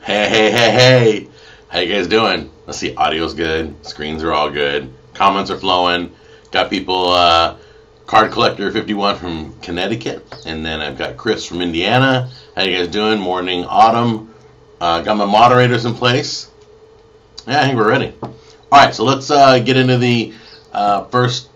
Hey, hey, hey, hey. How you guys doing? Let's see, audio's good. Screens are all good. Comments are flowing. Got people, Card Collector 51 from Connecticut. And then I've got Chris from Indiana. How you guys doing? Morning, Autumn. Got my moderators in place. Yeah, I think we're ready. Alright, so let's get into the first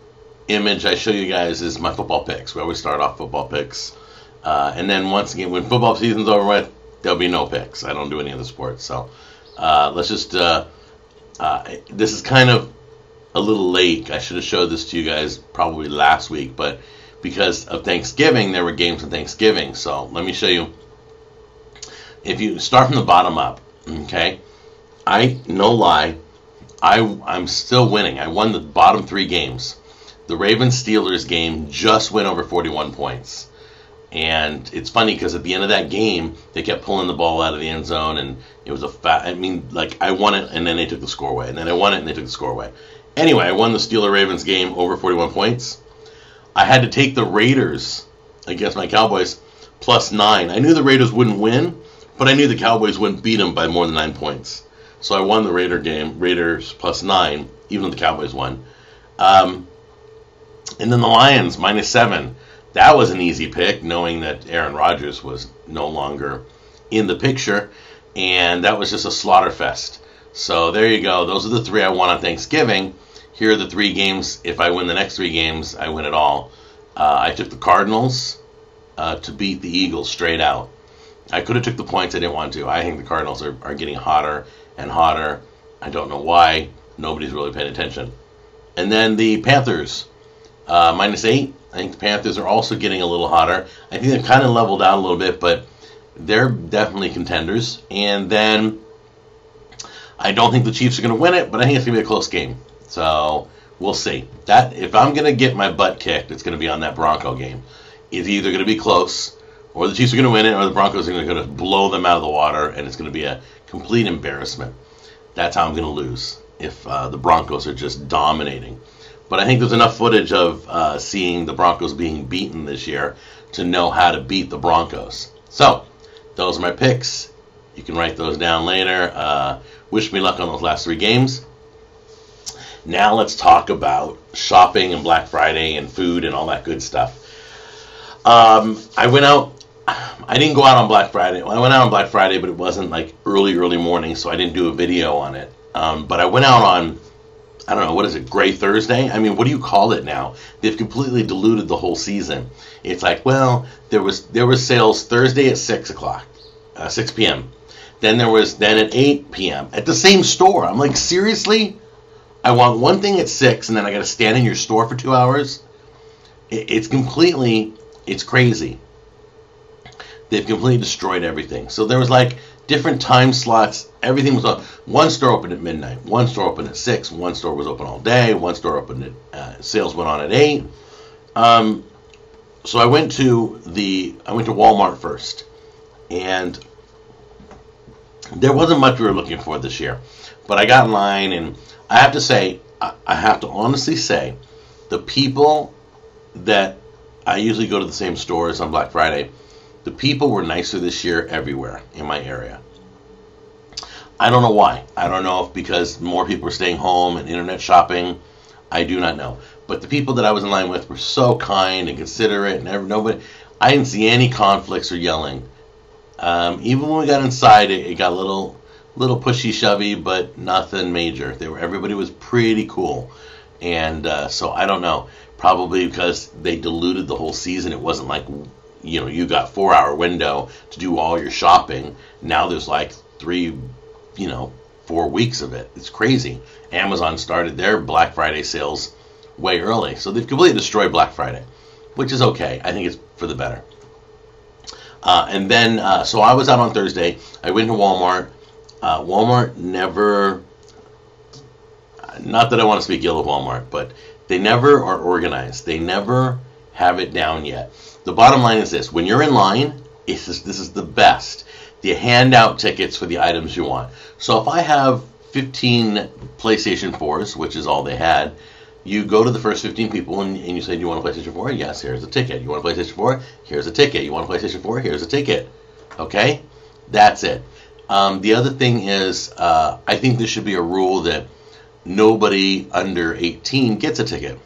image I show you guys is my football picks. We always start off football picks. And then once again, when football season's over with, there'll be no picks. I don't do any other sports. So let's just, this is kind of a little late. I should have showed this to you guys probably last week, but because of Thanksgiving, there were games on Thanksgiving. So let me show you. If you start from the bottom up, okay, no lie, I'm still winning. I won the bottom three games. The Ravens-Steelers game just went over 41 points. And it's funny because at the end of that game, they kept pulling the ball out of the end zone, and it was I won it, and then they took the score away. And then I won it, and they took the score away. Anyway, I won the Steelers-Ravens game over 41 points. I had to take the Raiders against my Cowboys +9. I knew the Raiders wouldn't win, but I knew the Cowboys wouldn't beat them by more than 9 points. So I won the Raiders +9, even though the Cowboys won. And then the Lions, -7. That was an easy pick, knowing that Aaron Rodgers was no longer in the picture. And that was just a slaughter fest. So there you go. Those are the three I won on Thanksgiving. Here are the three games. If I win the next three games, I win it all. I took the Cardinals to beat the Eagles straight out. I could have took the points. I didn't want to. I think the Cardinals are getting hotter and hotter. I don't know why. Nobody's really paying attention. And then the Panthers, -8. I think the Panthers are also getting a little hotter. I think they've kind of leveled out a little bit, but they're definitely contenders. And then I don't think the Chiefs are going to win it, but I think it's going to be a close game. So we'll see. That if I'm going to get my butt kicked, it's going to be on that Bronco game. It's either going to be close, or the Chiefs are going to win it, or the Broncos are going to blow them out of the water, and it's going to be a complete embarrassment. That's how I'm going to lose if the Broncos are just dominating. But I think there's enough footage of seeing the Broncos being beaten this year to know how to beat the Broncos. So, those are my picks. You can write those down later. Wish me luck on those last three games. Now let's talk about shopping and Black Friday and food and all that good stuff. I went out. I didn't go out on Black Friday. Well, I went out on Black Friday, but it wasn't like early morning, so I didn't do a video on it. But I went out on, I don't know, what is it, Gray Thursday? I mean, what do you call it now? They've completely diluted the whole season. It's like, well, there was sales Thursday at 6 p.m. Then at 8 p.m. at the same store. I'm like, seriously? I want one thing at 6, and then I got to stand in your store for 2 hours? It's crazy. They've completely destroyed everything. So there was like different time slots. Everything was on. One store opened at midnight. One store opened at 6. One store was open all day. One store opened at sales went on at 8. So I went to Walmart first, and there wasn't much we were looking for this year. But I got in line, and I have to honestly say, the people that I usually go to the same stores on Black Friday, the people were nicer this year everywhere in my area. I don't know why. I don't know if because more people are staying home and internet shopping. I do not know. But the people that I was in line with were so kind and considerate, and nobody. I didn't see any conflicts or yelling. Even when we got inside, it got a little pushy shovey, but nothing major. Everybody was pretty cool, and so I don't know. Probably because they diluted the whole season. It wasn't like, you got 4-hour window to do all your shopping. Now there's like 4 weeks of it. It's crazy. Amazon started their Black Friday sales way early. So they've completely destroyed Black Friday, which is okay. I think it's for the better. And then, so I was out on Thursday. I went to Walmart. Walmart never, not that I want to speak ill of Walmart, but they never are organized. They never have it down yet. The bottom line is this. When you're in line, this is the best. They hand out tickets for the items you want. So if I have 15 PlayStation 4s, which is all they had, you go to the first 15 people and you say, do you want a PlayStation 4? Yes, here's a ticket. You want a PlayStation 4? Here's a ticket. You want a PlayStation 4? Here's a ticket. Okay? That's it. The other thing is, I think there should be a rule that nobody under 18 gets a ticket.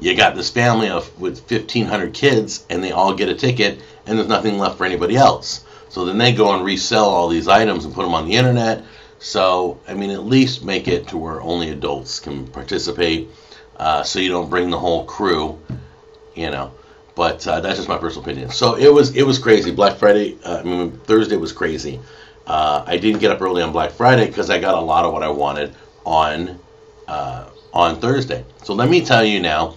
You got this family with 1,500 kids, and they all get a ticket, and there's nothing left for anybody else. So then they go and resell all these items and put them on the internet. So, I mean, at least make it to where only adults can participate, so you don't bring the whole crew, you know. But that's just my personal opinion. So it was crazy. Black Friday, Thursday was crazy. I didn't get up early on Black Friday because I got a lot of what I wanted on Thursday. So let me tell you now.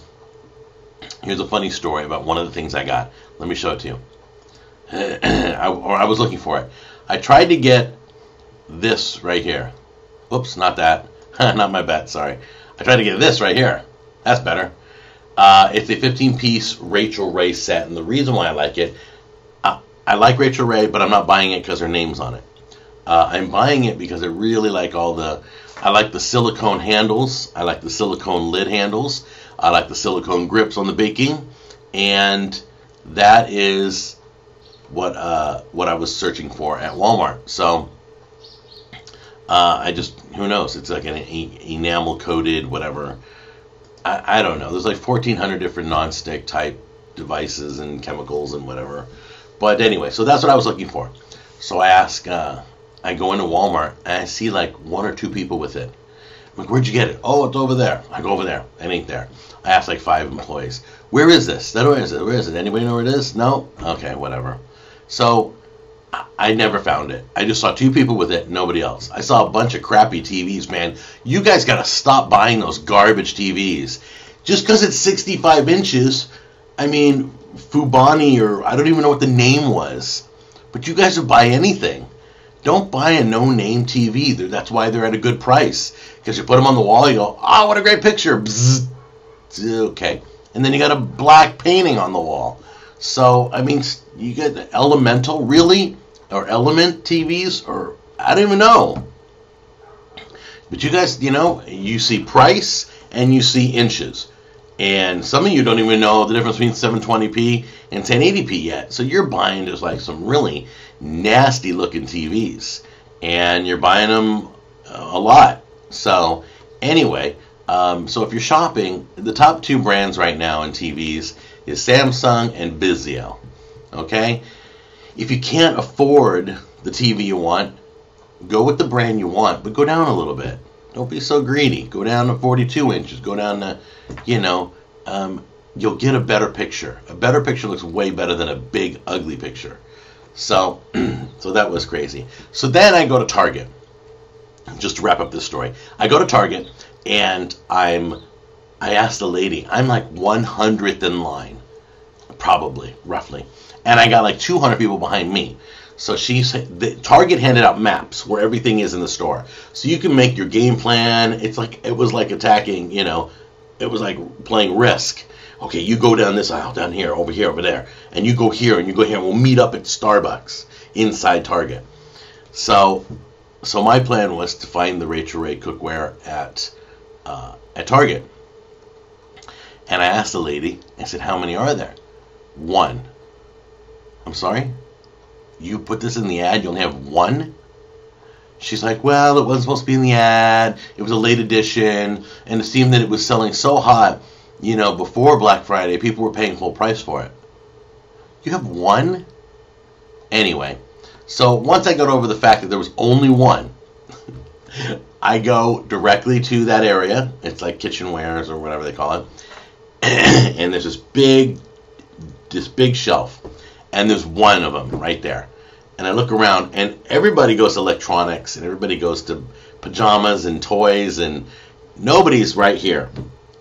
Here's a funny story about one of the things I got. Let me show it to you. I was looking for it. I tried to get this right here. Oops, not that. Not my bet, sorry. I tried to get this right here. That's better. It's a 15-piece Rachel Ray set, and the reason why I like it, I like Rachel Ray, but I'm not buying it because her name's on it. I'm buying it because I really like I like the silicone handles, I like the silicone lid handles, I like the silicone grips on the baking, and that is what I was searching for at Walmart. So who knows? It's like an enamel coated whatever. I don't know. There's like 1,400 different non-stick type devices and chemicals and whatever. But anyway, so that's what I was looking for. So I go into Walmart and I see like 1 or 2 people with it. I'm like, where'd you get it? Oh, it's over there. I go over there. It ain't there. I asked like 5 employees, where is this? Where is it? Where is it? Anybody know where it is? No? Okay, whatever. So I never found it. I just saw 2 people with it, nobody else. I saw a bunch of crappy TVs, man. You guys got to stop buying those garbage TVs. Just because it's 65 inches, I mean, Fubani, or I don't even know what the name was. But you guys would buy anything. Don't buy a no-name TV. That's why they're at a good price. Because you put them on the wall, you go, oh, what a great picture. Bzz. Okay. And then you got a black painting on the wall. So, I mean, you get Elemental, really? Or Element TVs? Or, I don't even know. But you guys, you see price and you see inches. And some of you don't even know the difference between 720p and 1080p yet. So you're buying just like some really nasty looking TVs. And you're buying them a lot. So anyway, so if you're shopping, the top 2 brands right now in TVs is Samsung and Vizio. Okay? If you can't afford the TV you want, go with the brand you want, but go down a little bit. Don't be so greedy. Go down to 42 inches. Go down to, you'll get a better picture. A better picture looks way better than a big, ugly picture. So, so that was crazy. So then I go to Target. Just to wrap up this story. I go to Target, and I asked the lady, I'm like 100th in line, probably, roughly. And I got like 200 people behind me. So Target handed out maps where everything is in the store. So you can make your game plan. It was like attacking, it was like playing Risk. Okay, you go down this aisle, down here, over here, over there. And you go here, and you go here, and we'll meet up at Starbucks inside Target. So my plan was to find the Rachel Ray cookware at Target. And I asked the lady, I said, how many are there? 1. I'm sorry? You put this in the ad, you only have 1? She's like, well, it wasn't supposed to be in the ad. It was a late edition. And it seemed that it was selling so hot, before Black Friday, people were paying full price for it. You have 1? Anyway, so once I got over the fact that there was only 1, I go directly to that area. It's like Kitchenwares or whatever they call it. And there's this big shelf. And there's 1 of them right there. And I look around, and everybody goes to electronics, and everybody goes to pajamas and toys, and nobody's right here.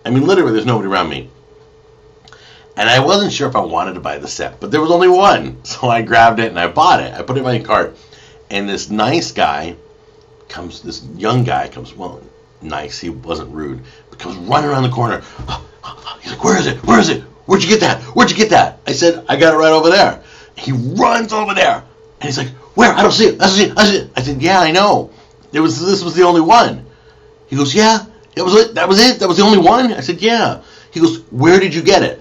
I mean, literally, there's nobody around me. And I wasn't sure if I wanted to buy the set, but there was only 1. So I grabbed it, and I bought it. I put it in my cart. And this this young guy comes, well, nice, he wasn't rude, but comes running around the corner. He's like, where is it? Where is it? Where'd you get that? Where'd you get that? I said, I got it right over there. He runs over there. And he's like, where? I don't see it. I see it. I said, yeah, I know. This was the only one. He goes, yeah, that was it. That was the only one? I said, yeah. He goes, where did you get it?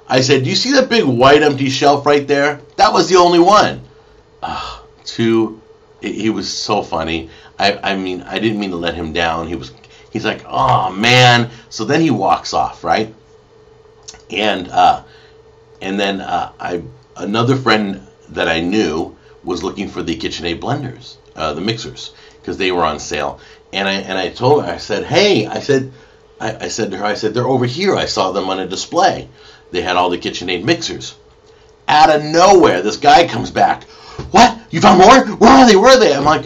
I said, do you see that big white empty shelf right there? That was the only one. Too he was so funny. I mean, I didn't mean to let him down. He's like, oh man. So then he walks off, right? And then another friend that I knew was looking for the KitchenAid blenders, the mixers, because they were on sale. And I told her, I said, hey, I said to her, I said, they're over here. I saw them on a display. They had all the KitchenAid mixers. Out of nowhere, this guy comes back. What? You found more? Where are they? Where are they? I'm like,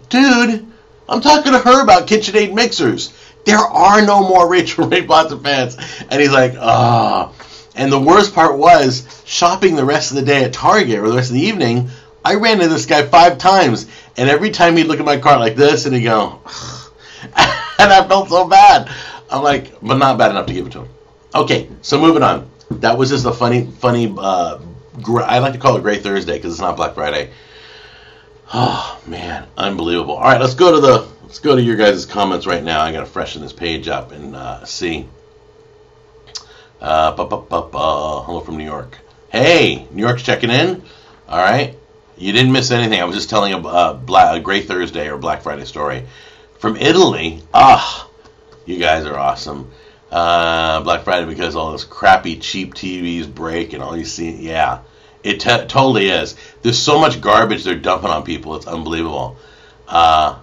dude, I'm talking to her about KitchenAid mixers. There are no more Rachel Ray pots and pans. And he's like, ah. And the worst part was, shopping the rest of the day at Target, or the rest of the evening, I ran into this guy 5 times. And every time he'd look at my cart like this, and he'd go, and I felt so bad. I'm like, but not bad enough to give it to him. Okay, so moving on. That was just a funny, I like to call it Gray Thursday because it's not Black Friday. Oh man, unbelievable. All right, let's go to your guys' comments right now. I gotta freshen this page up and see. Hello from New York. Hey, New York's checking in. All right, you didn't miss anything. I was just telling a Gray Thursday or Black Friday story from Italy. You guys are awesome. Black Friday because all those crappy cheap TVs break and all you see. Yeah, it totally is. There's so much garbage they're dumping on people. It's unbelievable. Yeah,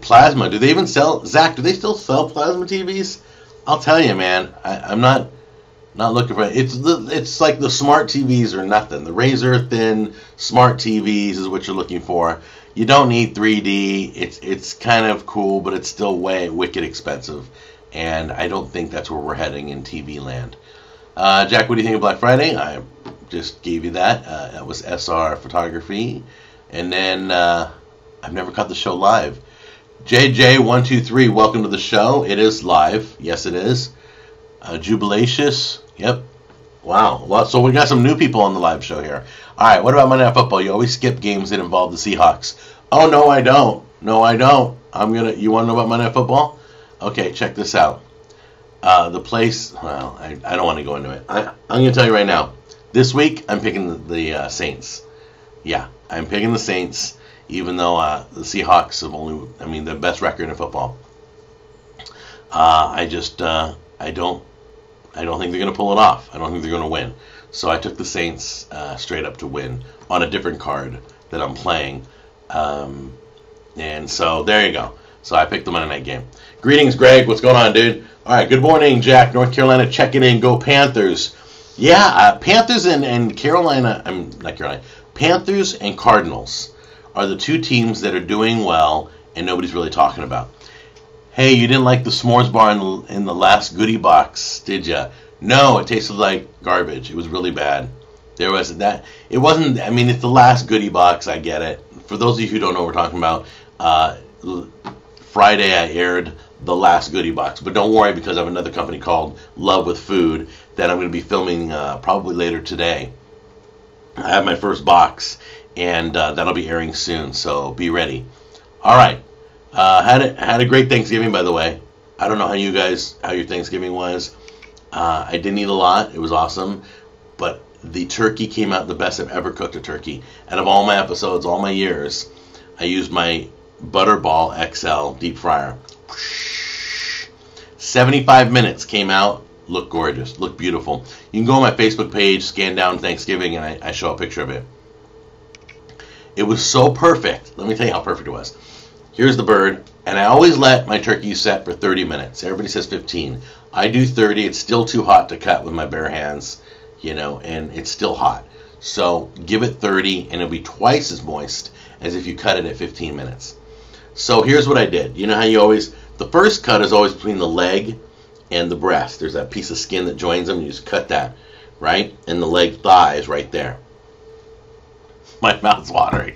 plasma. Do they even sell, Zach? Do they still sell plasma TVs? I'll tell you, man. I'm not looking for it. It's like the smart TVs or nothing. The razor thin smart TVs is what you're looking for. You don't need 3D. It's kind of cool, but it's still way wicked expensive. And I don't think that's where we're heading in TV land. Jack, what do you think of Black Friday? I just gave you that. That was SR Photography. And then I've never caught the show live. JJ123, welcome to the show. It is live. Yes, it is. Jubilatious. Yep. Wow. Well, so we got some new people on the live show here. All right, what about Monday Night Football? You always skip games that involve the Seahawks. Oh, no, I don't. No, I don't. You want to know about Monday Night Football? Okay, check this out. The place, well, I don't want to go into it. I'm going to tell you right now. This week, I'm picking the Saints. Yeah, I'm picking the Saints, even though the Seahawks have the best record in football. I don't think they're going to pull it off. I don't think they're going to win. So I took the Saints straight up to win on a different card that I'm playing. And so there you go. So I picked the Monday night game. Greetings, Greg. What's going on, dude? All right, good morning, Jack. North Carolina checking in. Go Panthers. Yeah, Panthers and Carolina, not Carolina, Panthers and Cardinals are the two teams that are doing well and nobody's really talking about. Hey, you didn't like the s'mores bar in the last goodie box, did you? No, it tasted like garbage. It was really bad. There was that. It wasn't, it's the last goodie box. I get it. For those of you who don't know what we're talking about, Friday I aired the last goodie box. But don't worry, because I have another company called Love with Food that I'm going to be filming probably later today. I have my first box, and that'll be airing soon, so be ready. All right. Had a great Thanksgiving, by the way. I don't know how your Thanksgiving was. I didn't eat a lot. It was awesome. But the turkey came out the best I've ever cooked a turkey. Out of all my episodes, all my years, I used my Butterball XL deep fryer. 75 minutes, came out, looked gorgeous, looked beautiful. You can go on my Facebook page, scan down Thanksgiving, and I show a picture of it. It was so perfect. Let me tell you how perfect it was. Here's the bird, and I always let my turkey set for 30 minutes. Everybody says 15. I do 30. It's still too hot to cut with my bare hands, and it's still hot. So give it 30, and it'll be twice as moist as if you cut it at 15 minutes. So here's what I did. You know how the first cut is always between the leg and the breast. There's that piece of skin that joins them. You just cut that, right? And the leg thigh is right there. My mouth's watering.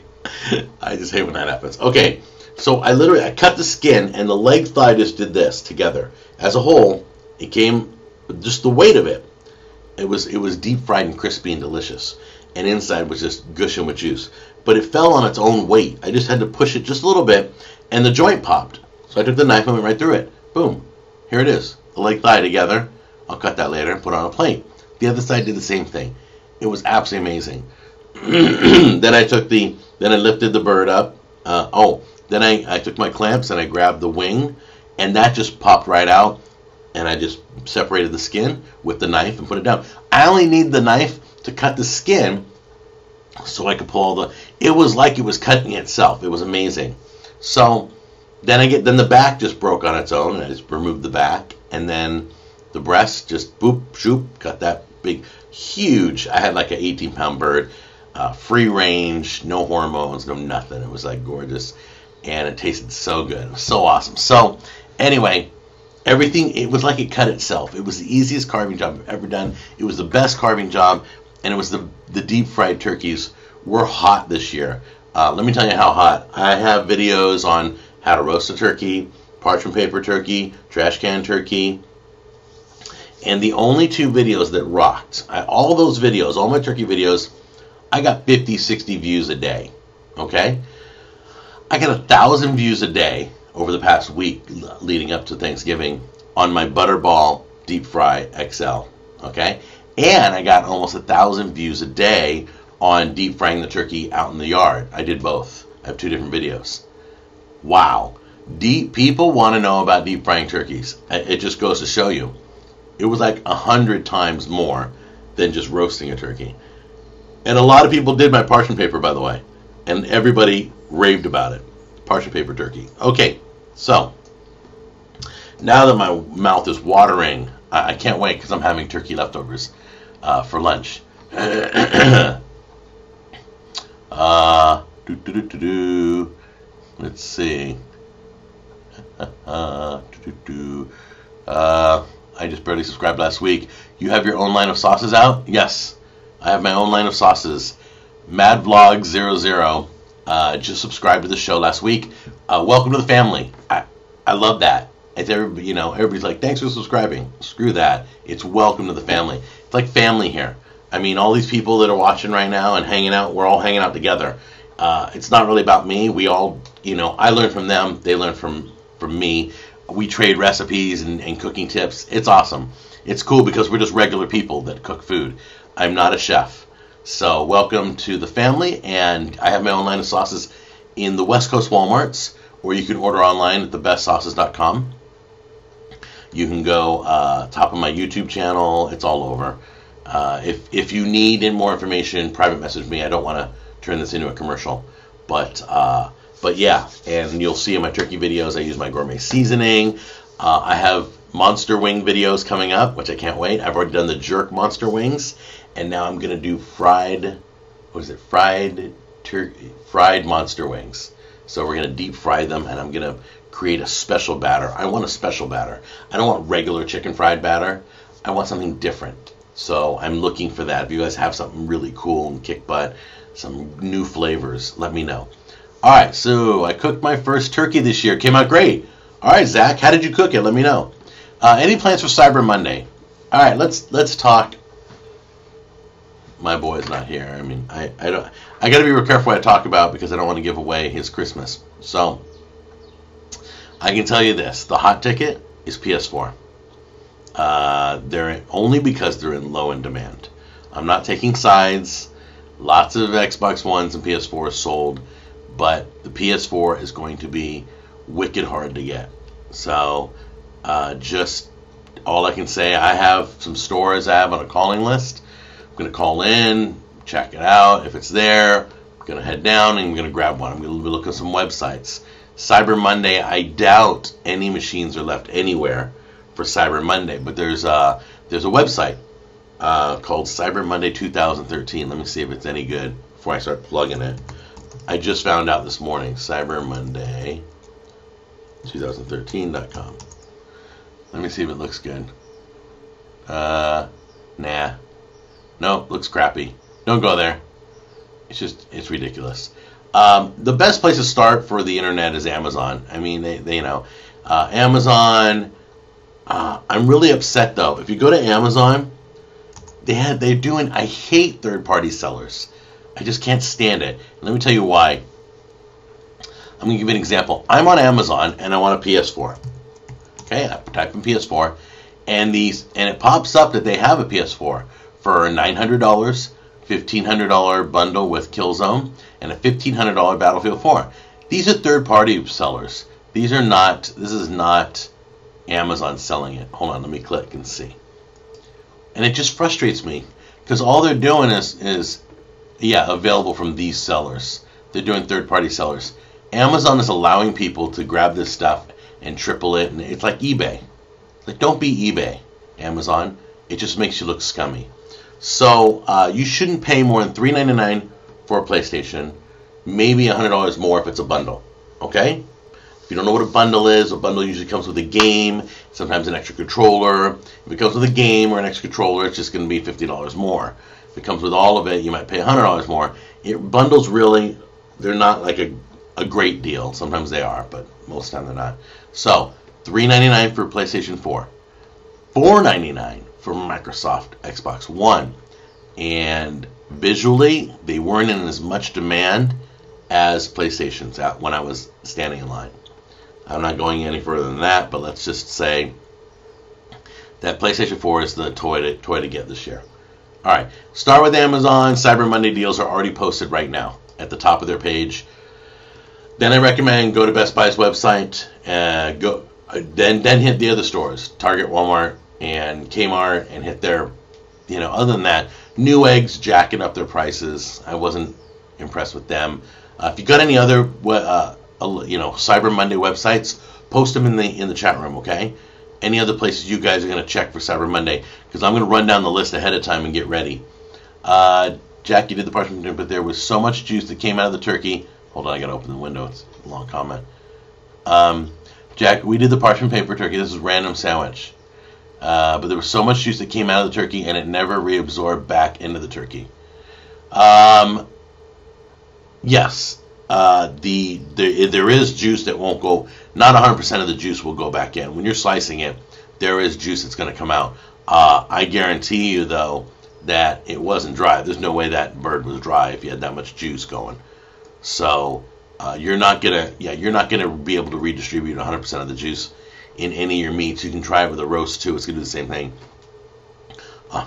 I just hate when that happens. Okay, so I cut the skin, and the leg thigh just did this together. As a whole, it came, just the weight of it. It was deep fried and crispy and delicious. And inside was just gushing with juice. But it fell on its own weight. I just had to push it just a little bit, and the joint popped. So I took the knife and went right through it. Boom. Here it is. The leg thigh together. I'll cut that later and put it on a plate. The other side did the same thing. It was absolutely amazing. Then I lifted the bird up. Then I took my clamps and I grabbed the wing, and that just popped right out, and I just separated the skin with the knife and put it down. I only need the knife to cut the skin so I could pull it was like it was cutting itself. It was amazing. So then the back just broke on its own, and I just removed the back, and then the breast just boop, shoop, got that big, huge. I had like an 18-pound bird, free range, no hormones, no nothing. It was like gorgeous, and it tasted so good. It was so awesome. So anyway, everything, it was like it cut itself. It was the easiest carving job I've ever done. It was the best carving job, and it was the deep fried turkeys were hot this year. Let me tell you how hot. I have videos on how to roast a turkey, parchment paper turkey, trash can turkey, and the only two videos that rocked, all those videos, all my turkey videos, I got 50, 60 views a day, okay? I got 1,000 views a day over the past week leading up to Thanksgiving on my Butterball Deep Fry XL, okay? And I got almost 1,000 views a day on deep frying the turkey out in the yard. I did both. I have two different videos. Wow. People want to know about deep frying turkeys. It just goes to show you. It was like 100 times more than just roasting a turkey. And a lot of people did my parchment paper, by the way. And everybody raved about it. Parchment paper turkey. Okay, so now that my mouth is watering, I can't wait because I'm having turkey leftovers for lunch. Let's see. I just barely subscribed last week. You have your own line of sauces out? Yes, I have my own line of sauces. MadVlog00 just subscribed to the show last week. Welcome to the family. I love that. It's everybody, everybody's like, thanks for subscribing. Screw that. It's welcome to the family. It's like family here. I mean, all these people that are watching right now and hanging out, we're all hanging out together. It's not really about me. We all, I learn from them. They learn from me. We trade recipes and cooking tips. It's awesome. It's cool because we're just regular people that cook food. I'm not a chef. So welcome to the family. And I have my own line of sauces in the West Coast Walmarts, or you can order online at thebestsauces.com. You can go top of my YouTube channel. It's all over. If you need more information, private message me. I don't want to turn this into a commercial, but yeah, and you'll see in my turkey videos I use my gourmet seasoning. I have monster wing videos coming up, which I can't wait. I've already done the jerk monster wings, and now I'm gonna do fried monster wings. So we're gonna deep fry them, and I'm gonna create a special batter. I want a special batter. I don't want regular chicken fried batter. I want something different. So I'm looking for that. If you guys have something really cool and kick butt, some new flavors, let me know. All right, so I cooked my first turkey this year. Came out great. All right, Zach, how did you cook it? Let me know. Any plans for Cyber Monday? All right, let's talk. My boy's not here. I mean, I got to be real careful what I talk about because I don't want to give away his Christmas. So I can tell you this: the hot ticket is PS4. They're only because they're in low in demand. I'm not taking sides. Lots of Xbox Ones and PS4s sold, but the PS4 is going to be wicked hard to get. So just all I can say, I have some stores I have on a calling list. I'm going to call in, check it out. If it's there, I'm going to head down and I'm going to grab one. I'm going to look at some websites. Cyber Monday, I doubt any machines are left anywhere for Cyber Monday, but there's a website called Cyber Monday 2013. Let me see if it's any good before I start plugging it. I just found out this morning. Cyber Monday 2013.com. Let me see if it looks good. Nah. No, looks crappy. Don't go there. It's ridiculous. The best place to start for the internet is Amazon. I mean, they Amazon. I'm really upset though. If you go to Amazon, they're doing. I hate third-party sellers. I just can't stand it. And let me tell you why. I'm gonna give you an example. I'm on Amazon and I want a PS4. Okay, I type in PS4, and it pops up that they have a PS4 for $900 $1,500 bundle with Killzone, and a $1,500 Battlefield 4. These are third-party sellers. This is not Amazon selling it. Hold on, let me click and see. And it just frustrates me because all they're doing is available from these sellers. They're doing third-party sellers. Amazon is allowing people to grab this stuff and triple it, and it's like eBay. Like, don't be eBay, Amazon. It just makes you look scummy. So you shouldn't pay more than $399 for a PlayStation. Maybe $100 more if it's a bundle. Okay? If you don't know what a bundle is, a bundle usually comes with a game, sometimes an extra controller. If it comes with a game or an extra controller, it's just going to be $50 more. If it comes with all of it, you might pay $100 more. Bundles really, they're not like a great deal. Sometimes they are, but most of the time they're not. So, $399 for PlayStation 4. $499 for Microsoft Xbox One. And visually, they weren't in as much demand as PlayStation's when I was standing in line. I'm not going any further than that, but let's just say that PlayStation 4 is the toy to get this year. All right, start with Amazon. Cyber Monday deals are already posted right now at the top of their page. Then I recommend go to Best Buy's website, then hit the other stores, Target, Walmart, and Kmart, and hit their, other than that, Newegg's jacking up their prices. I wasn't impressed with them. If you got any other, Cyber Monday websites, post them in the chat room, okay? Any other places you guys are going to check for Cyber Monday, because I'm going to run down the list ahead of time and get ready. Jack, you did the parchment, but there was so much juice that came out of the turkey. Hold on, I got to open the window. It's a long comment. Jack, we did the parchment paper turkey. This is random sandwich. But there was so much juice that came out of the turkey, and it never reabsorbed back into the turkey. Yes. There is juice that won't go. Not 100% of the juice will go back in. When you're slicing it, there is juice that's going to come out. I guarantee you, though, that it wasn't dry. There's no way that bird was dry if you had that much juice going. So you're not gonna be able to redistribute 100% of the juice in any of your meats. You can try it with a roast too. It's gonna do the same thing.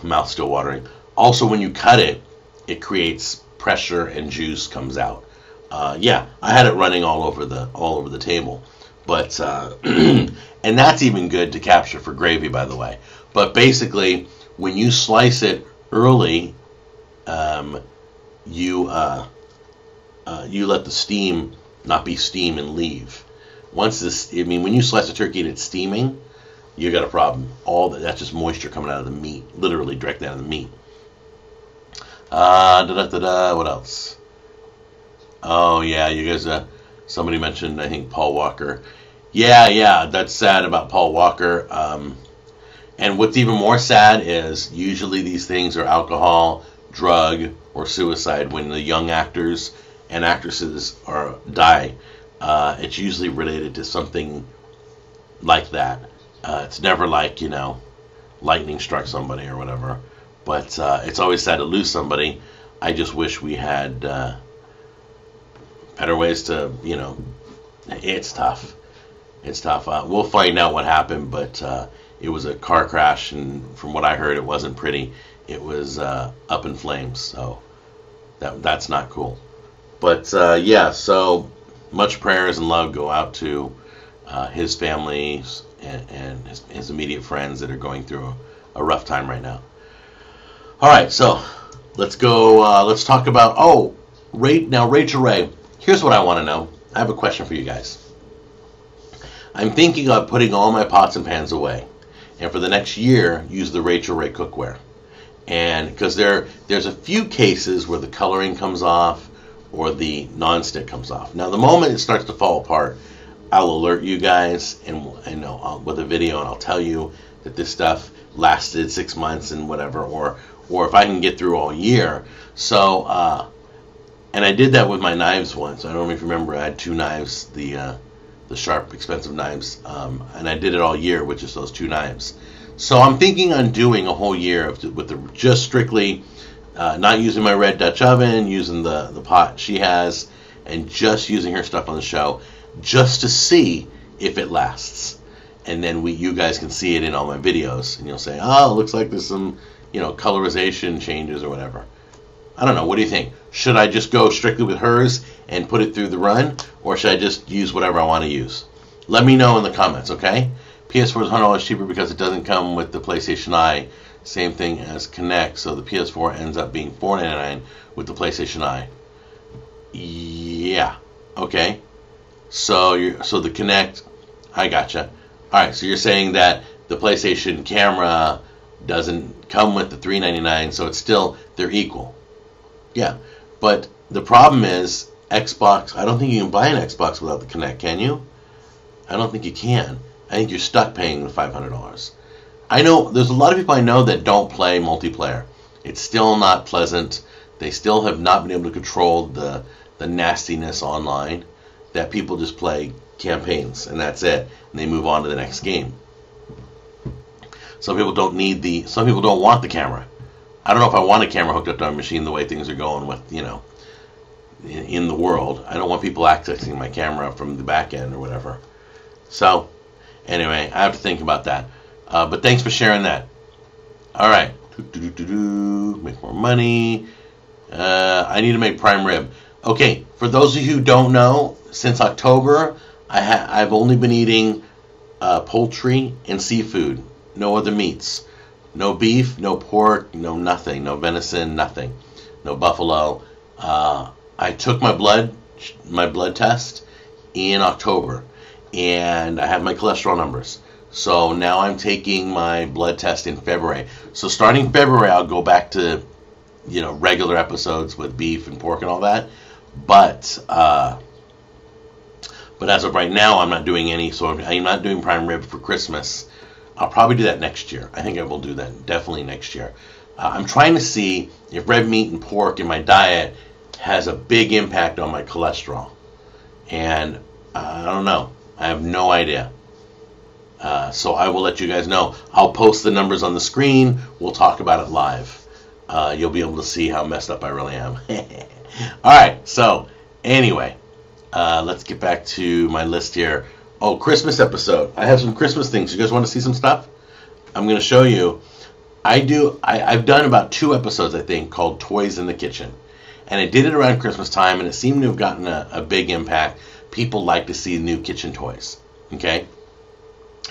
Mouth still watering. Also, when you cut it, it creates pressure and juice comes out. I had it running all over the table, but and that's even good to capture for gravy, by the way. But basically, when you slice it early, you let the steam not be steam and leave. When you slice a turkey and it's steaming, you got a problem. That's just moisture coming out of the meat, literally directly out of the meat. What else? Oh yeah, you guys. Somebody mentioned, I think, Paul Walker. Yeah, that's sad about Paul Walker. And what's even more sad is usually these things are alcohol, drug, or suicide. When the young actors and actresses die, it's usually related to something like that. It's never like, lightning struck somebody or whatever. But it's always sad to lose somebody. I just wish we had better ways to, it's tough. It's tough. We'll find out what happened, but it was a car crash, and from what I heard, it wasn't pretty. It was up in flames, so that's not cool. But so much prayers and love go out to his family and his immediate friends that are going through a rough time right now. All right, so let's go. Let's talk about Rachel Ray. Here's what I want to know. I have a question for you guys. I'm thinking of putting all my pots and pans away, and for the next year, use the Rachel Ray cookware. And because there's a few cases where the coloring comes off or the nonstick comes off. Now, the moment it starts to fall apart, I'll alert you guys with a video, and I'll tell you that this stuff lasted 6 months and whatever, or if I can get through all year. So, and I did that with my knives once. I don't know if you remember. I had two knives, the sharp, expensive knives, and I did it all year with just those two knives. So I'm thinking on doing a whole year with just strictly not using my red Dutch oven, using the pot she has, and just using her stuff on the show, just to see if it lasts. And then you guys can see it in all my videos, and you'll say, oh, it looks like there's some colorization changes or whatever. I don't know. What do you think? Should I just go strictly with hers and put it through the run, or should I just use whatever I want to use? Let me know in the comments, okay? PS4 is $100 cheaper because it doesn't come with the PlayStation Eye. Same thing as Kinect, so the PS4 ends up being $499 with the PlayStation Eye. Yeah. Okay. So the Kinect, I gotcha. All right. So you're saying that the PlayStation camera doesn't come with the $399, so it's still, they're equal. Yeah. But the problem is Xbox. I don't think you can buy an Xbox without the Kinect, can you? I don't think you can. I think you're stuck paying the $500. I know there's a lot of people I know that don't play multiplayer. It's still not pleasant. They still have not been able to control the nastiness online, that people just play campaigns and that's it, and they move on to the next game. Some people don't want the camera. I don't know if I want a camera hooked up to my machine the way things are going with, in the world. I don't want people accessing my camera from the back end or whatever. So, anyway, I have to think about that. But thanks for sharing that. All right. Make more money. I need to make prime rib. Okay, for those of you who don't know, since October, I've only been eating poultry and seafood. No other meats. No beef, no pork, no nothing. No venison, nothing. No buffalo. I took my blood test in October, and I have my cholesterol numbers. So now I'm taking my blood test in February. So starting February, I'll go back to, regular episodes with beef and pork and all that. But as of right now, I'm not doing any. So I'm not doing prime rib for Christmas. I'll probably do that next year. I think I will do that definitely next year. I'm trying to see if red meat and pork in my diet has a big impact on my cholesterol. And I don't know. I have no idea. So I will let you guys know. I'll post the numbers on the screen. We'll talk about it live. You'll be able to see how messed up I really am. Alright, so anyway, let's get back to my list here. Oh, Christmas episode. I have some Christmas things. You guys want to see some stuff? I'm going to show you. I've done about 2 episodes, I think, called Toys in the Kitchen. And I did it around Christmas time, and it seemed to have gotten a big impact. People like to see new kitchen toys. Okay?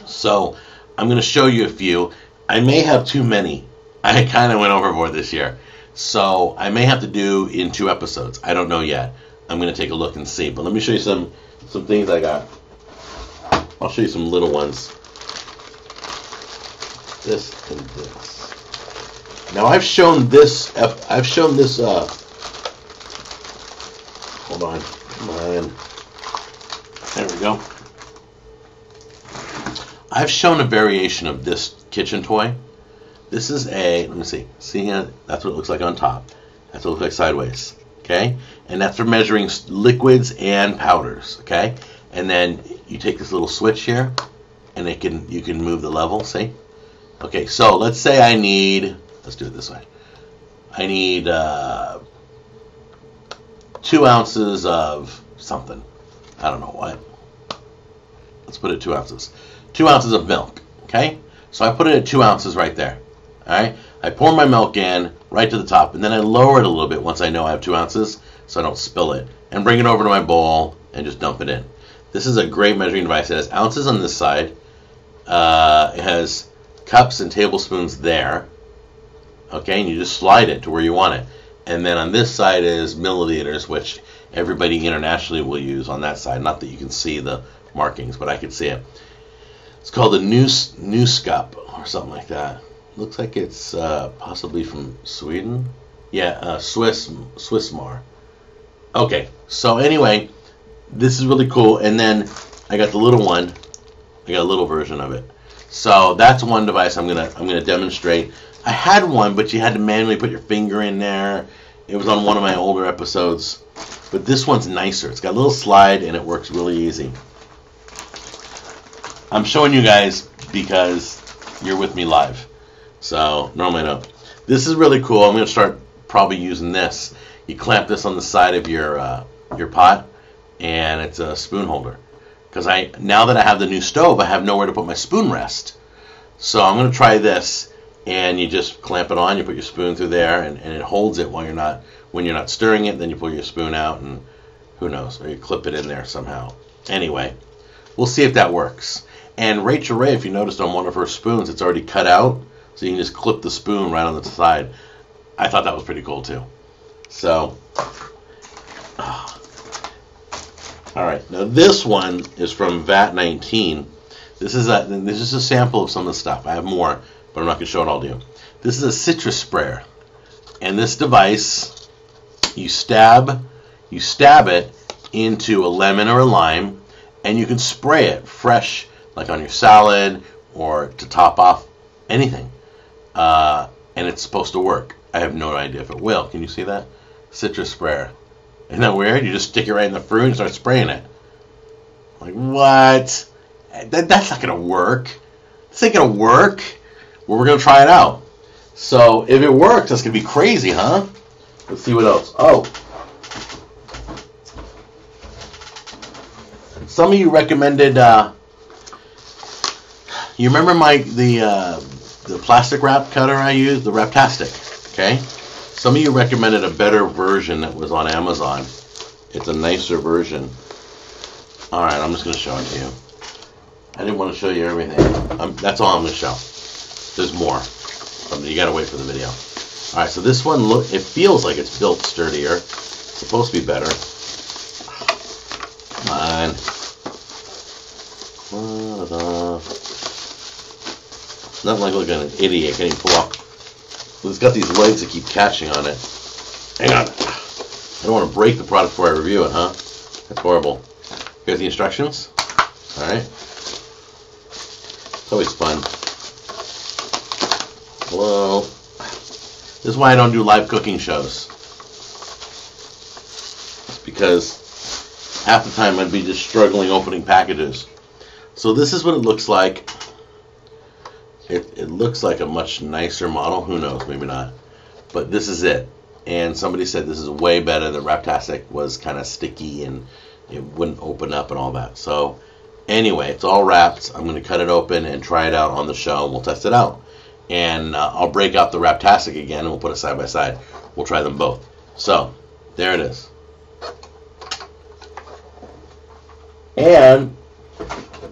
So, I'm going to show you a few. I may have too many. I kind of went overboard this year. So, I may have to do in 2 episodes. I don't know yet. I'm going to take a look and see. But let me show you some things I got. I'll show you some little ones. This and this. Now, I've shown this, hold on. Come on. There we go. I've shown a variation of this kitchen toy. This is let me see. See here? That's what it looks like on top. That's what it looks like sideways. Okay? And that's for measuring liquids and powders. Okay? And then you take this little switch here, and you can move the level, see? Okay, so let's say let's do it this way. I need 2 ounces of something. I don't know what. Let's put it 2 ounces. 2 ounces of milk, okay? So I put it at 2 ounces right there, all right? I pour my milk in right to the top, and then I lower it a little bit once I know I have 2 ounces so I don't spill it, and bring it over to my bowl and just dump it in. This is a great measuring device. It has ounces on this side. It has cups and tablespoons there, okay? And you just slide it to where you want it. And then on this side is milliliters, which everybody internationally will use on that side. Not that you can see the markings, but I can see it. It's called a Newscup or something like that. Looks like it's possibly from Sweden. Yeah, Swissmar. Okay, so anyway, this is really cool. And then I got the little one. I got a little version of it. So that's one device I'm gonna demonstrate. I had one, but you had to manually put your finger in there. It was on one of my older episodes. But this one's nicer. It's got a little slide, and it works really easy. I'm showing you guys because you're with me live. So, normally I don't. This is really cool. I'm going to start probably using this. You clamp this on the side of your pot, and it's a spoon holder. Because now that I have the new stove, I have nowhere to put my spoon rest. So I'm going to try this, and you just clamp it on. You put your spoon through there, and it holds it while you're not when you're not stirring it, then you pull your spoon out and who knows, or you clip it in there somehow. Anyway, we'll see if that works. And Rachel Ray, if you noticed on one of her spoons, it's already cut out, so you can just clip the spoon right on the side. I thought that was pretty cool too. So, alright, now this one is from VAT 19. This is a sample of some of the stuff. I have more, but I'm not going to show it all to you. This is a citrus sprayer. And this device, you stab it into a lemon or a lime, and you can spray it fresh, like on your salad or to top off anything. And it's supposed to work. I have no idea if it will. Can you see that? Citrus sprayer. Isn't that weird? You just stick it right in the fruit and start spraying it. Like, what? That's not going to work. This ain't going to work. Well, we're going to try it out. So, if it works, that's going to be crazy, huh? Let's see what else. Oh. Some of you recommended, you remember the plastic wrap cutter I used? The Wraptastic, okay? Some of you recommended a better version that was on Amazon. It's a nicer version. Alright, I'm just going to show it to you. I didn't want to show you everything. That's all I'm going to show. There's more. You got to wait for the video. Alright, so this one, look, it feels like it's built sturdier. It's supposed to be better. Come on. Not like looking at an idiot getting pulled off. It's got these legs that keep catching on it. Hang on. I don't want to break the product before I review it, huh? That's horrible. Here's the instructions. Alright. It's always fun. Hello. This is why I don't do live cooking shows. It's because half the time I'd be just struggling opening packages. So this is what it looks like. It looks like a much nicer model. Who knows? Maybe not. But this is it. And somebody said this is way better. The Wraptastic was kind of sticky and it wouldn't open up and all that. So anyway, it's all wrapped. I'm going to cut it open and try it out on the show. And we'll test it out. And I'll break out the Wraptastic again and we'll put it side by side. We'll try them both. So there it is. And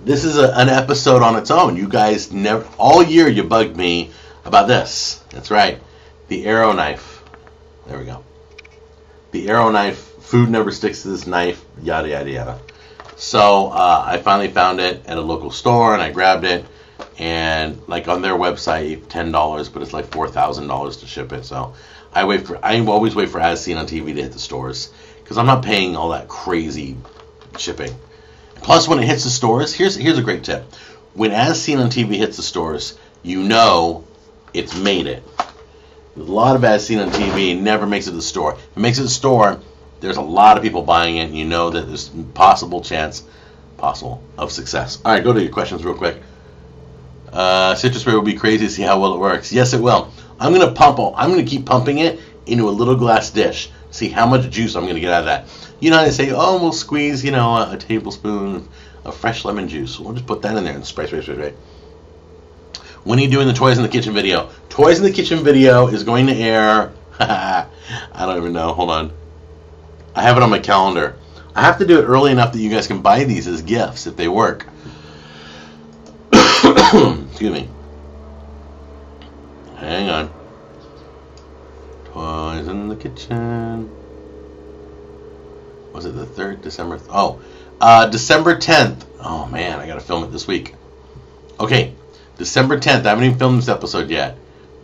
this is an episode on its own. You guys never, all year you bugged me about this. That's right. The Arrow knife. There we go. The Arrow knife. Food never sticks to this knife. Yada, yada, yada. So I finally found it at a local store and I grabbed it. And like on their website, $10, but it's like $4,000 to ship it. So I always wait for As Seen on TV to hit the stores because I'm not paying all that crazy shipping. Plus, when it hits the stores, here's a great tip. When As Seen on TV hits the stores, you know it's made it. A lot of As Seen on TV never makes it to the store. If it makes it to the store, there's a lot of people buying it, and you know that there's possible of success. All right, go to your questions real quick. Citrus spray will be crazy to see how well it works. Yes, it will. I'm going to keep pumping it into a little glass dish. See how much juice I'm going to get out of that. You know how they say, oh, we'll squeeze, a tablespoon of fresh lemon juice. We'll just put that in there and spray. When are you doing the Toys in the Kitchen video? Toys in the Kitchen video is going to air, I don't even know, hold on. I have it on my calendar. I have to do it early enough that you guys can buy these as gifts if they work. Excuse me. Hang on. Toys in the Kitchen. Was it the 3rd? December? December 10th. Oh, man, I got to film it this week. Okay, December 10th. I haven't even filmed this episode yet.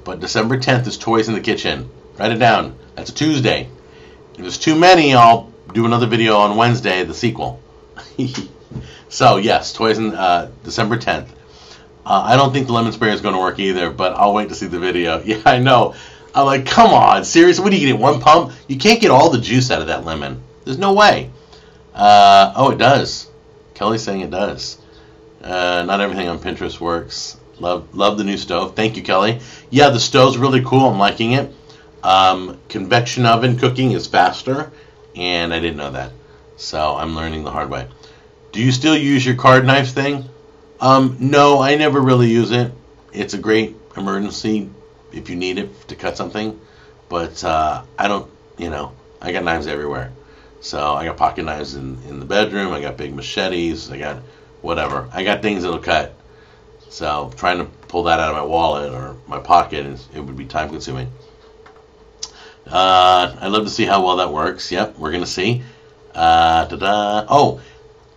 But December 10th is Toys in the Kitchen. Write it down. That's a Tuesday. If there's too many, I'll do another video on Wednesday, the sequel. So, yes, Toys in December 10th. I don't think the lemon sprayer is going to work either, but I'll wait to see the video. Yeah, I know. I'm like, come on, seriously? What do you get, one pump? You can't get all the juice out of that lemon. There's no way. Oh, it does. Kelly's saying it does. Not everything on Pinterest works. Love the new stove. Thank you, Kelly. Yeah, the stove's really cool. I'm liking it. Convection oven cooking is faster, and I didn't know that. So I'm learning the hard way. Do you still use your card knife thing? No, I never really use it. It's a great emergency if you need it to cut something. But I don't you know, I got knives everywhere. So I got pocket knives in the bedroom. I got big machetes. I got whatever. I got things that'll cut. So trying to pull that out of my wallet or my pocket, it would be time consuming. I'd love to see how well that works. Yep, we're going to see. Oh,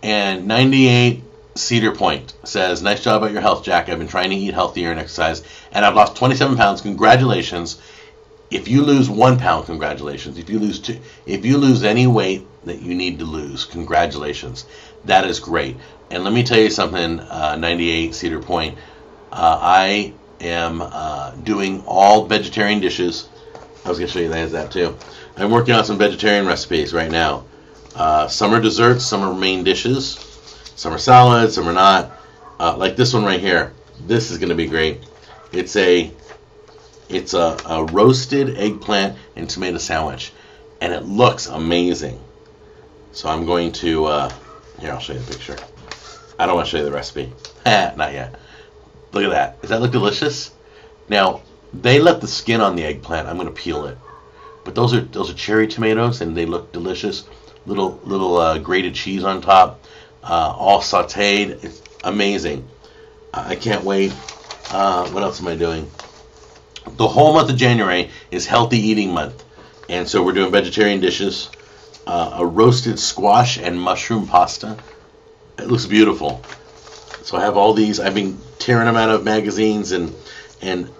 and 98 Cedar Point says, nice job about your health, Jack. I've been trying to eat healthier and exercise, and I've lost 27 pounds. Congratulations. If you lose 1 pound, congratulations. If you lose any weight that you need to lose, congratulations. That is great. And let me tell you something, 98 Cedar Point. I am doing all vegetarian dishes. I was going to show you that too. I'm working on some vegetarian recipes right now. Some are desserts, some are main dishes, some are salads, some are not. Like this one right here. This is going to be great. It's a roasted eggplant and tomato sandwich, and it looks amazing. So I'm going to here, I'll show you the picture. I don't want to show you the recipe. Not yet. Look at that. Does that look delicious? Now, they left the skin on the eggplant. I'm going to peel it. But those are cherry tomatoes, and they look delicious. Little grated cheese on top, all sautéed. It's amazing. I can't wait. What else am I doing? The whole month of January is healthy eating month, and so we're doing vegetarian dishes. A roasted squash and mushroom pasta. It looks beautiful. So I have all these. I've been tearing them out of magazines, and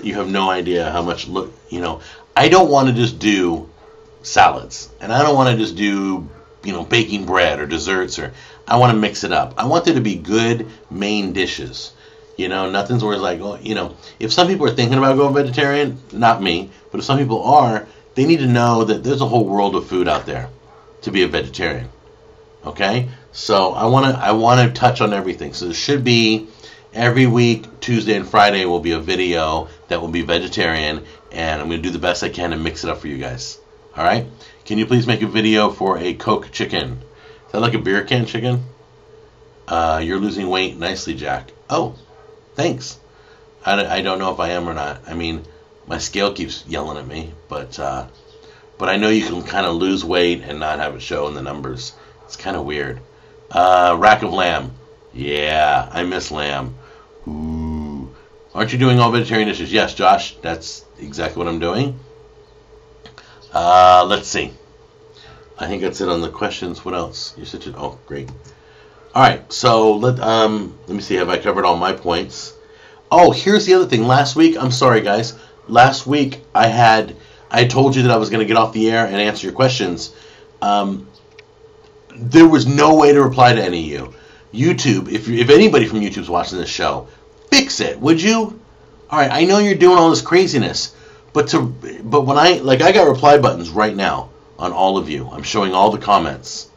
you have no idea how much I don't want to just do salads, and I don't want to just do baking bread or desserts, or I want to mix it up. I want there to be good main dishes. Nothing's always like, if some people are thinking about going vegetarian, not me, but if some people are, they need to know that there's a whole world of food out there to be a vegetarian. Okay? So I want to touch on everything. So there should be every week, Tuesday and Friday will be a video that will be vegetarian, and I'm going to do the best I can to mix it up for you guys. All right? Can you please make a video for a Coke chicken? Is that like a beer can chicken? You're losing weight nicely, Jack. Oh, thanks. I don't know if I am or not. I mean, my scale keeps yelling at me, but I know you can kind of lose weight and not have it show in the numbers. It's kind of weird. Rack of lamb. Yeah, I miss lamb. Ooh. Aren't you doing all vegetarian dishes? Yes, Josh, that's exactly what I'm doing. Let's see. I think that's it on the questions. What else? You're such a... Oh, great. All right, so let me see. Have I covered all my points? Oh, here's the other thing. Last week, I'm sorry, guys. Last week, I told you that I was going to get off the air and answer your questions. There was no way to reply to any of you. YouTube, if anybody from YouTube's watching this show, fix it, would you? All right, I know you're doing all this craziness, but when I got reply buttons right now on all of you. I'm showing all the comments.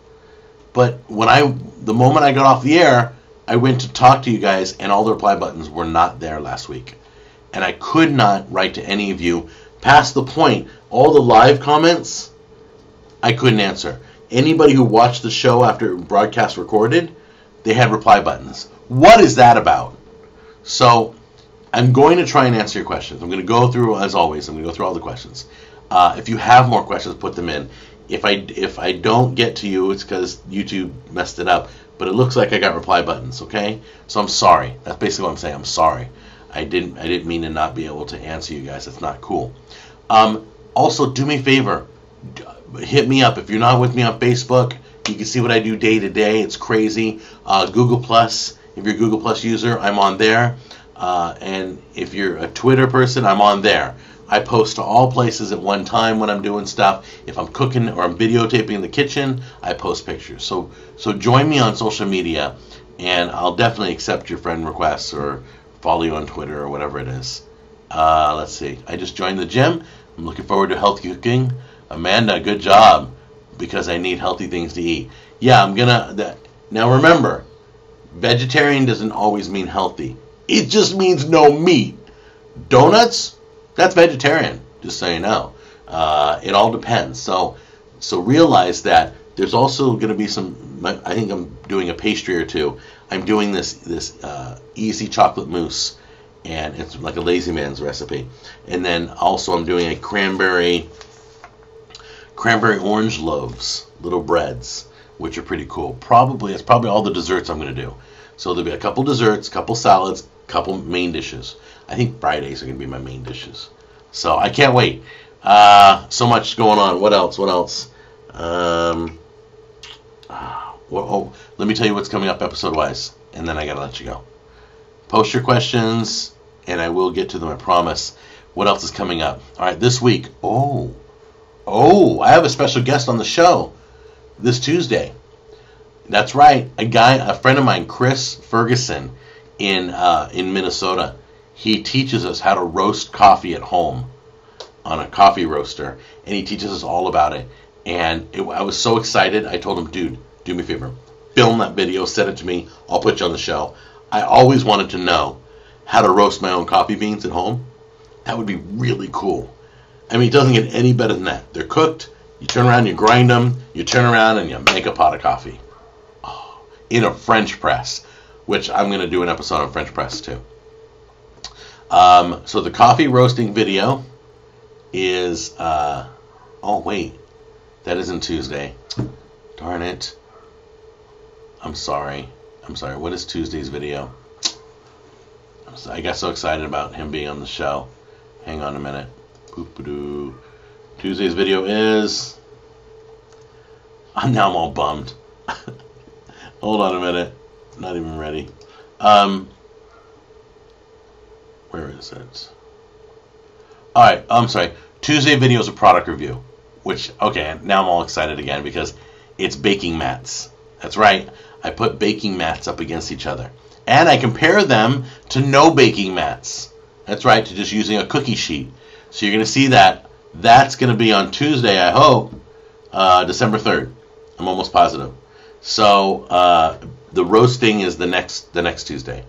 But the moment I got off the air, I went to talk to you guys, and all the reply buttons were not there last week. And I could not write to any of you past the point. All the live comments, I couldn't answer. Anybody who watched the show after broadcast recorded, they had reply buttons. What is that about? So I'm going to try and answer your questions. I'm going to go through, as always, I'm going to go through all the questions. If you have more questions, put them in. If I don't get to you, it's because YouTube messed it up. But it looks like I got reply buttons, okay? So I'm sorry. That's basically what I'm saying. I'm sorry. I didn't mean to not be able to answer you guys. That's not cool. Also, do me a favor. Hit me up. If you're not with me on Facebook, you can see what I do day to day. It's crazy. Google Plus. If you're a Google Plus user, I'm on there. And if you're a Twitter person, I'm on there. I post to all places at one time when I'm doing stuff. If I'm cooking or I'm videotaping in the kitchen, I post pictures. So join me on social media, and I'll definitely accept your friend requests or follow you on Twitter or whatever it is. Let's see. I just joined the gym. I'm looking forward to healthy cooking. Amanda, good job, because I need healthy things to eat. Yeah, now remember, vegetarian doesn't always mean healthy. It just means no meat. Donuts? That's vegetarian, just so you know. It all depends. So realize that there's also going to be I think I'm doing a pastry or two. I'm doing this easy chocolate mousse, and it's like a lazy man's recipe. And then also I'm doing a cranberry cranberry orange loaves, little breads, which are pretty cool. It's probably all the desserts I'm going to do. So there'll be a couple desserts, couple salads, couple main dishes. I think Fridays are going to be my main dishes. So I can't wait. So much going on. What else? Let me tell you what's coming up episode-wise, and then I got to let you go. Post your questions, and I will get to them, I promise. What else is coming up? All right, this week. I have a special guest on the show this Tuesday. That's right, a friend of mine, Chris Ferguson, in Minnesota. He teaches us how to roast coffee at home on a coffee roaster, and he teaches us all about it. And I was so excited. I told him, dude, do me a favor, film that video, send it to me. I'll put you on the show. I always wanted to know how to roast my own coffee beans at home. That would be really cool. I mean, it doesn't get any better than that. They're cooked. You turn around, you grind them. You turn around and you make a pot of coffee. In a French press, which I'm going to do an episode on French press too. So the coffee roasting video is, wait, that isn't Tuesday. Darn it. I'm sorry. What is Tuesday's video? I got so excited about him being on the show. Hang on a minute. Boop-a-doo. Tuesday's video is... Now I'm all bummed. Hold on a minute. Not even ready. Where is it? Alright, I'm sorry. Tuesday video is a product review. Which, okay, now I'm all excited again because it's baking mats. That's right. I put baking mats up against each other. And I compare them to no baking mats. That's right, to just using a cookie sheet. So you're going to see that. That's going to be on Tuesday, I hope, December 3rd. I'm almost positive. So the roasting is the next Tuesday.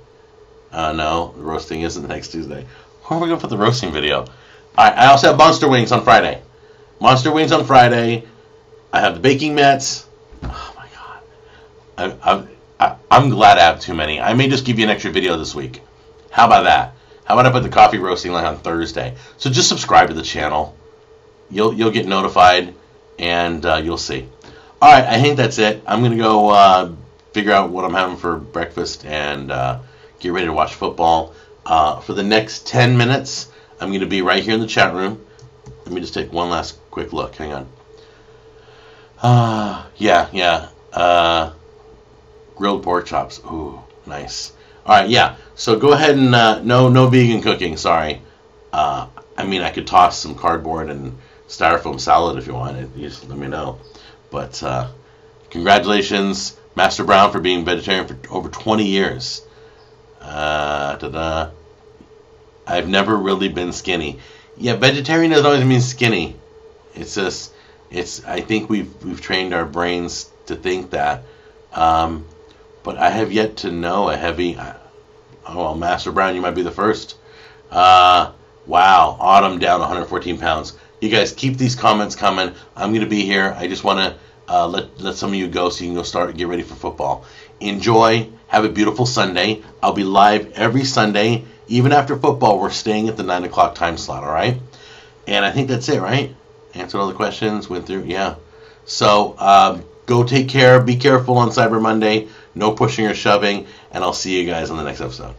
No, the roasting isn't the next Tuesday. Where are we going to put the roasting video? All right, I also have Monster Wings on Friday. Monster Wings on Friday. I have the baking mats. Oh my God. I'm glad I have too many. I may just give you an extra video this week. How about that? How about I put the coffee roasting like on Thursday? So just subscribe to the channel. You'll get notified, and you'll see. All right, I think that's it. I'm gonna go figure out what I'm having for breakfast and get ready to watch football. For the next 10 minutes, I'm gonna be right here in the chat room. Let me just take one last quick look. Hang on. Grilled pork chops. Ooh, nice. All right, yeah. So go ahead and no vegan cooking. Sorry. I mean, I could toss some cardboard and styrofoam salad if you want it. You just let me know. But congratulations, Master Brown, for being vegetarian for over 20 years. I've never really been skinny. Yeah, vegetarian doesn't always mean skinny. It's just, I think we've trained our brains to think that. But I have yet to know a heavy... Master Brown, you might be the first. Wow, Autumn down 114 pounds. You guys, keep these comments coming. I'm going to be here. I just want to let some of you go so you can go get ready for football. Enjoy. Have a beautiful Sunday. I'll be live every Sunday. Even after football, we're staying at the 9 o'clock time slot, all right? And I think that's it, right? Answered all the questions, went through, yeah. So go take care. Be careful on Cyber Monday. No pushing or shoving. And I'll see you guys on the next episode.